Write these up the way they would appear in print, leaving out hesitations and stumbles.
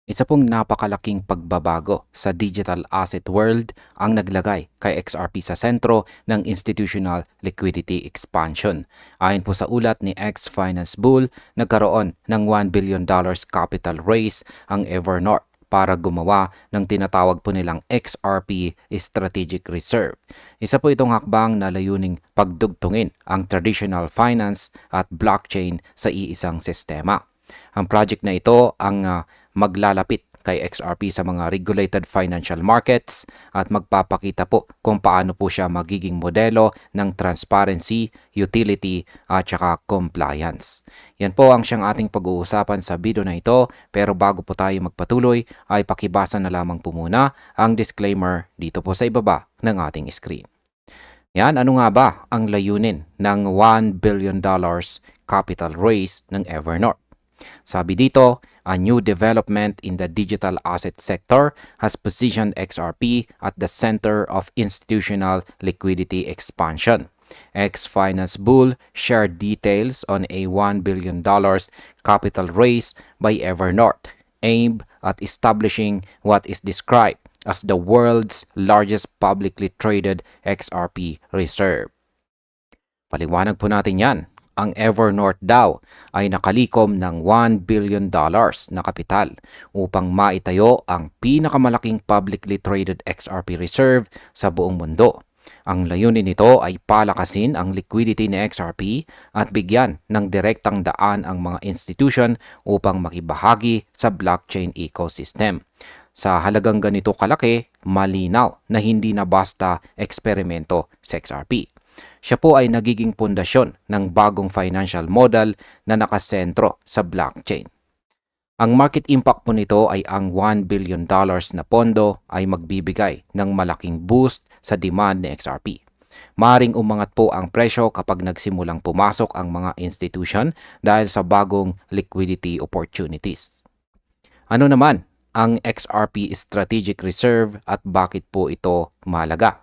Isa pong napakalaking pagbabago sa digital asset world ang naglagay kay XRP sa sentro ng institutional liquidity expansion. Ayon po sa ulat ni X-Finance Bull, nagkaroon ng $1 billion capital raise ang Evernorth para gumawa ng tinatawag po nilang XRP Strategic Reserve. Isa po itong hakbang na layuning pagdugtungin ang traditional finance at blockchain sa iisang sistema. Ang project na ito ang maglalapit kay XRP sa mga regulated financial markets at magpapakita po kung paano po siya magiging modelo ng transparency, utility at saka compliance. Yan po ang siyang ating pag-uusapan sa video na ito, pero bago po tayo magpatuloy ay pakibasa na lamang po muna ang disclaimer dito po sa ibaba ng ating screen. Yan, ano nga ba ang layunin ng $1 billion capital raise ng Evernorth? Sabi dito, a new development in the digital asset sector has positioned XRP at the center of institutional liquidity expansion. X-Finance Bull shared details on a $1 billion capital raise by Evernorth, aimed at establishing what is described as the world's largest publicly traded XRP reserve. Paliwanag po natin yan. Ang Evernorth daw ay nakalikom ng $1 billion na kapital upang maitayo ang pinakamalaking publicly traded XRP reserve sa buong mundo. Ang layunin nito ay palakasin ang liquidity ni XRP at bigyan ng direktang daan ang mga institution upang makibahagi sa blockchain ecosystem. Sa halagang ganito kalaki, malinaw na hindi na basta eksperimento sa XRP. Siya po ay nagiging pundasyon ng bagong financial model na nakasentro sa blockchain. Ang market impact po nito ay ang $1 billion na pondo ay magbibigay ng malaking boost sa demand ni XRP. Maring umangat po ang presyo kapag nagsimulang pumasok ang mga institution dahil sa bagong liquidity opportunities. Ano naman ang XRP Strategic Reserve at bakit po ito mahalaga?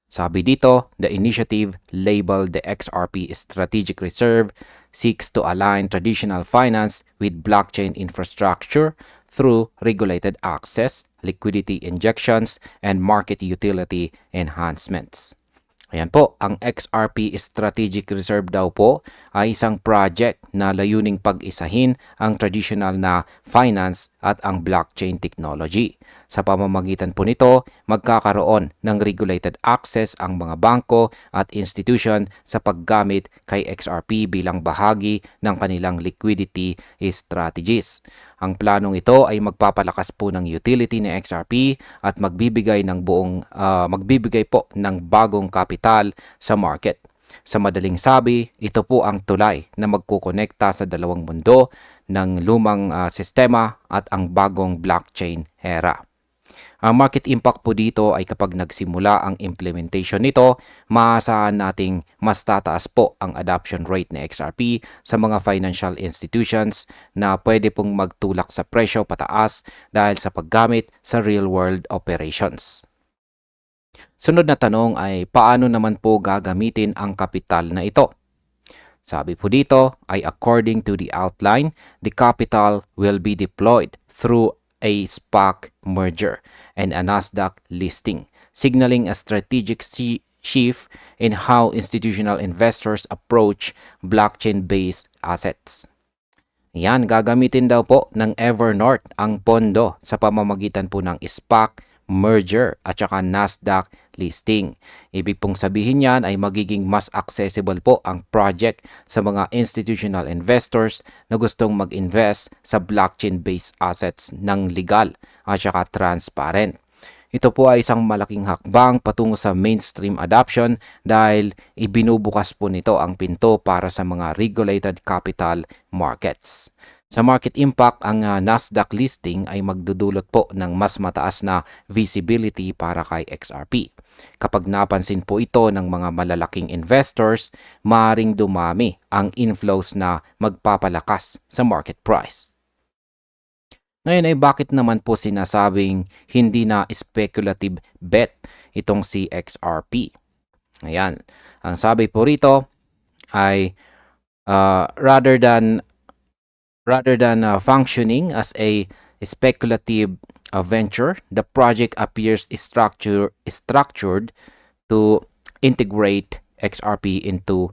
Sabi dito, the initiative labeled the XRP Strategic Reserve seeks to align traditional finance with blockchain infrastructure through regulated access, liquidity injections, and market utility enhancements. Ayan po, ang XRP Strategic Reserve daw po ay isang project na layuning pag-isahin ang traditional na finance at ang blockchain technology. Sa pamamagitan po nito, magkakaroon ng regulated access ang mga bangko at institution sa paggamit kay XRP bilang bahagi ng kanilang liquidity strategies. Ang planong ito ay magpapalakas po ng utility ni XRP at magbibigay po ng bagong kapital sa market. Sa madaling sabi, ito po ang tulay na magkukonekta sa dalawang mundo ng lumang sistema at ang bagong blockchain era. Ang market impact po dito ay kapag nagsimula ang implementation nito, maasahan nating mas tataas po ang adoption rate ng XRP sa mga financial institutions na pwede pong magtulak sa presyo pataas dahil sa paggamit sa real-world operations. Sunod na tanong ay paano naman po gagamitin ang kapital na ito? Sabi po dito ay according to the outline, the capital will be deployed through a SPAC merger and a Nasdaq listing, signaling a strategic shift in how institutional investors approach blockchain-based assets. Yan, gagamitin daw po ng Evernorth ang pondo sa pamamagitan po ng SPAC merger at saka Nasdaq listing. Ibig pong sabihin yan ay magiging mas accessible po ang project sa mga institutional investors na gustong mag-invest sa blockchain-based assets ng legal at saka transparent. Ito po ay isang malaking hakbang patungo sa mainstream adoption dahil ibinubukas po nito ang pinto para sa mga regulated capital markets. Sa market impact, ang Nasdaq listing ay magdudulot po ng mas mataas na visibility para kay XRP. Kapag napansin po ito ng mga malalaking investors, maaaring dumami ang inflows na magpapalakas sa market price. Ngayon ay bakit naman po sinasabing hindi na speculative bet itong si XRP? Ayan, ang sabi po rito ay rather than functioning as a speculative venture, the project appears structured to integrate XRP into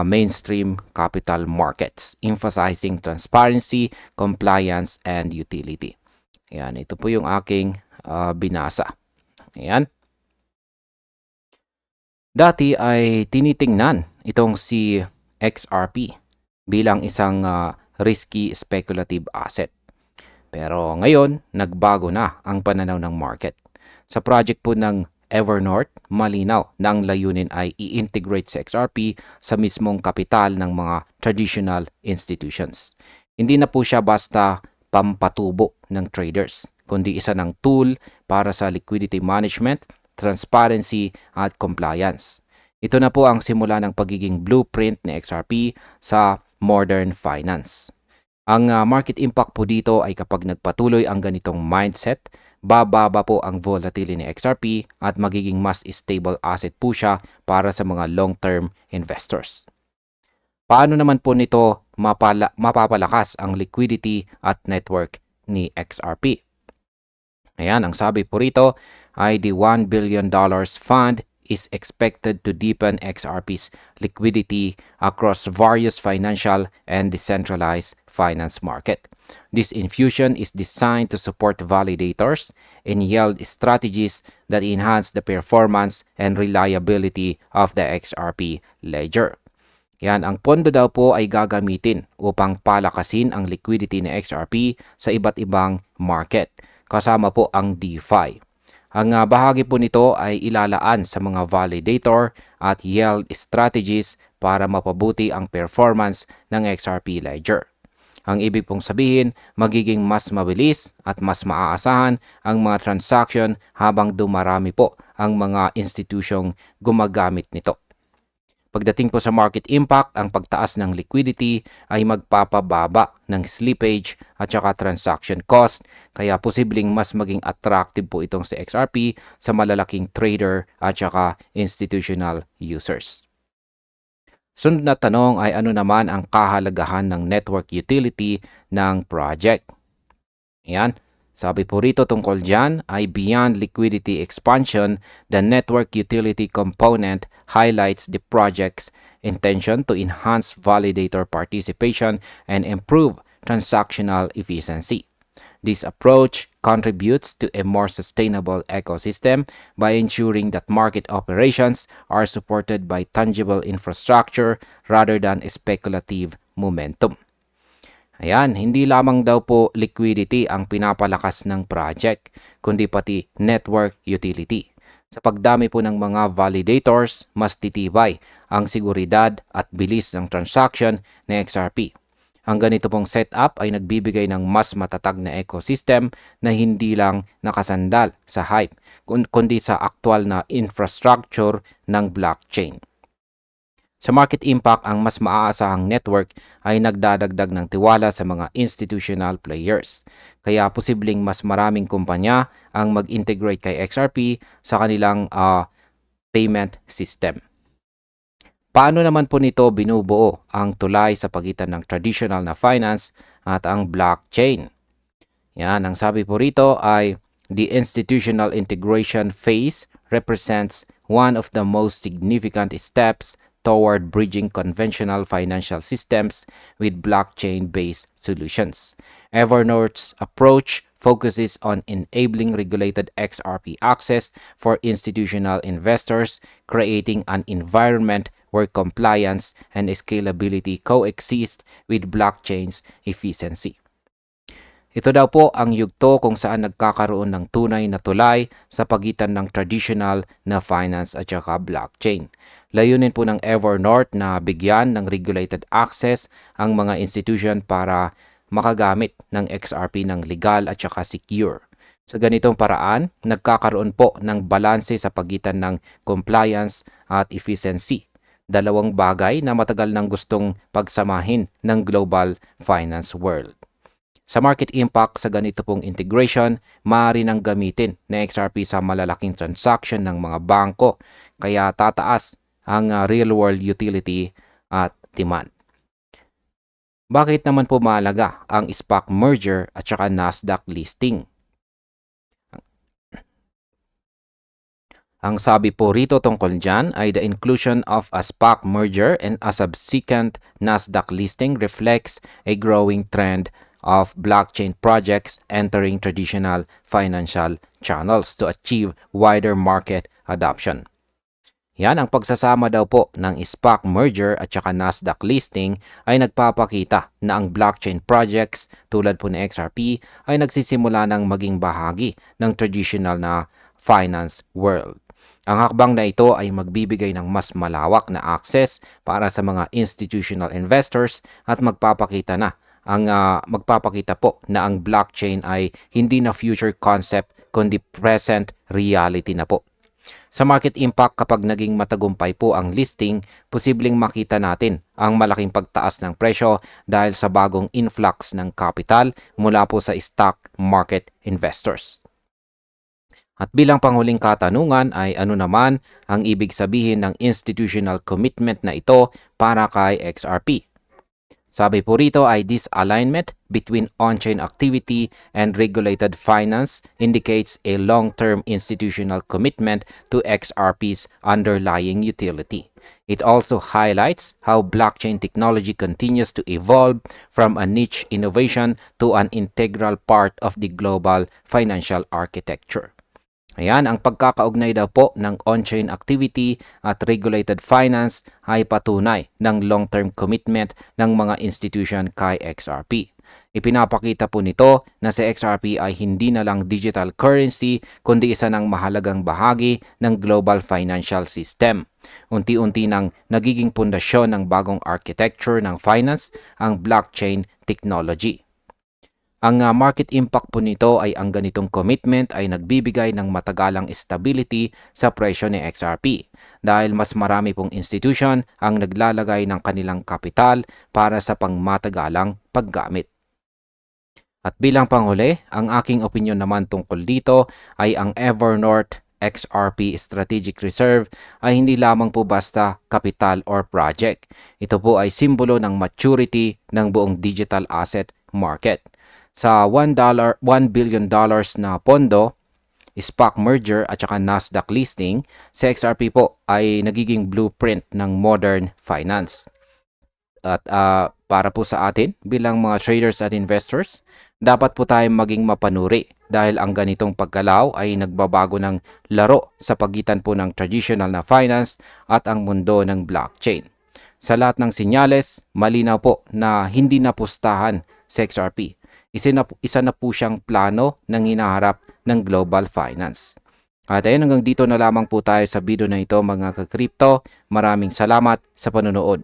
mainstream capital markets, emphasizing transparency, compliance, and utility. Ayan, ito po yung aking binasa. Ayan. Dati ay tinitingnan itong si XRP bilang isang risky speculative asset. Pero ngayon, nagbago na ang pananaw ng market. Sa project po ng Evernorth, malinaw na ang layunin ay i-integrate sa XRP sa mismong kapital ng mga traditional institutions. Hindi na po siya basta pampatubo ng traders, kundi isa ng tool para sa liquidity management, transparency at compliance. Ito na po ang simula ng pagiging blueprint ni XRP sa modern finance. Ang market impact po dito ay kapag nagpatuloy ang ganitong mindset, bababa po ang volatility ni XRP at magiging mas stable asset po siya para sa mga long-term investors. Paano naman po nito mapapalakas ang liquidity at network ni XRP? Ayan, ang sabi po rito ay the $1 billion fund is expected to deepen XRP's liquidity across various financial and decentralized finance market. This infusion is designed to support validators and yield strategies that enhance the performance and reliability of the XRP ledger. Yan, ang pondo daw po ay gagamitin upang palakasin ang liquidity ng XRP sa iba't ibang market, kasama po ang DeFi. Ang bahagi po nito ay ilalaan sa mga validator at yield strategies para mapabuti ang performance ng XRP ledger. Ang ibig pong sabihin, magiging mas mabilis at mas maaasahan ang mga transaction habang dumarami po ang mga institusyong gumagamit nito. Pagdating po sa market impact, ang pagtaas ng liquidity ay magpapababa ng slippage at saka transaction cost, kaya posibleng mas maging attractive po itong si XRP sa malalaking trader at saka institutional users. Sunod na tanong ay ano naman ang kahalagahan ng network utility ng project? Ayan. Sabi po rito tungkol dyan ay beyond liquidity expansion, the network utility component highlights the project's intention to enhance validator participation and improve transactional efficiency. This approach contributes to a more sustainable ecosystem by ensuring that market operations are supported by tangible infrastructure rather than speculative momentum. Ayan, hindi lamang daw po liquidity ang pinapalakas ng project, kundi pati network utility. Sa pagdami po ng mga validators, mas titibay ang seguridad at bilis ng transaction ng XRP. Ang ganito pong setup ay nagbibigay ng mas matatag na ecosystem na hindi lang nakasandal sa hype, kundi sa aktual na infrastructure ng blockchain. Sa market impact, ang mas maaasahang network ay nagdadagdag ng tiwala sa mga institutional players. Kaya posibleng mas maraming kumpanya ang mag-integrate kay XRP sa kanilang payment system. Paano naman po nito binubuo ang tulay sa pagitan ng traditional na finance at ang blockchain? Yan, ang sabi po rito ay the institutional integration phase represents one of the most significant steps toward bridging conventional financial systems with blockchain-based solutions. Evernorth's approach focuses on enabling regulated XRP access for institutional investors, creating an environment where compliance and scalability coexist with blockchain's efficiency. Ito daw po ang yugto kung saan nagkakaroon ng tunay na tulay sa pagitan ng traditional na finance at saka blockchain. Layunin po ng Evernorth na bigyan ng regulated access ang mga institution para makagamit ng XRP ng legal at saka secure. Sa ganitong paraan, nagkakaroon po ng balanse sa pagitan ng compliance at efficiency. Dalawang bagay na matagal nang gustong pagsamahin ng global finance world. Sa market impact sa ganito pong integration, maaari nang gamitin na XRP sa malalaking transaction ng mga bangko, kaya tataas ang real-world utility at demand. Bakit naman po mahalaga ang SPAC merger at saka Nasdaq listing? Ang sabi po rito tungkol dyan ay the inclusion of a SPAC merger and a subsequent Nasdaq listing reflects a growing trend of blockchain projects entering traditional financial channels to achieve wider market adoption. Yan, ang pagsasama daw po ng SPAC merger at saka Nasdaq listing ay nagpapakita na ang blockchain projects tulad po ng XRP ay nagsisimula ng maging bahagi ng traditional na finance world. Ang hakbang na ito ay magbibigay ng mas malawak na access para sa mga institutional investors at magpapakita po na ang blockchain ay hindi na future concept kundi present reality na po. Sa market impact, kapag naging matagumpay po ang listing, posibleng makita natin ang malaking pagtaas ng presyo dahil sa bagong influx ng capital mula po sa stock market investors. At bilang panghuling katanungan ay ano naman ang ibig sabihin ng institutional commitment na ito para kay XRP? Sabi po rito ay this alignment between on-chain activity and regulated finance indicates a long-term institutional commitment to XRP's underlying utility. It also highlights how blockchain technology continues to evolve from a niche innovation to an integral part of the global financial architecture. Ayan, ang pagkakaugnay daw po ng on-chain activity at regulated finance ay patunay ng long-term commitment ng mga institution kay XRP. Ipinapakita po nito na si XRP ay hindi na lang digital currency kundi isa ng mahalagang bahagi ng global financial system. Unti-unti nang nagiging pundasyon ng bagong architecture ng finance ang blockchain technology. Ang market impact po nito ay ang ganitong commitment ay nagbibigay ng matagalang stability sa presyo ni XRP dahil mas marami pong institution ang naglalagay ng kanilang kapital para sa pangmatagalang paggamit. At bilang panghuli, ang aking opinyon naman tungkol dito ay ang Evernorth XRP Strategic Reserve ay hindi lamang po basta kapital or project. Ito po ay simbolo ng maturity ng buong digital asset market. Sa $1 billion na pondo, SPAC merger at saka Nasdaq listing, si XRP po ay nagiging blueprint ng modern finance. At para po sa atin bilang mga traders at investors, dapat po tayong maging mapanuri dahil ang ganitong pagkalaw ay nagbabago ng laro sa pagitan po ng traditional na finance at ang mundo ng blockchain. Sa lahat ng sinyales, malinaw po na hindi napustahan si XRP. Isa na po siyang plano ng hinaharap ng global finance. At ayun, hanggang dito na lamang po tayo sa video na ito mga ka-crypto. Maraming salamat sa panonood.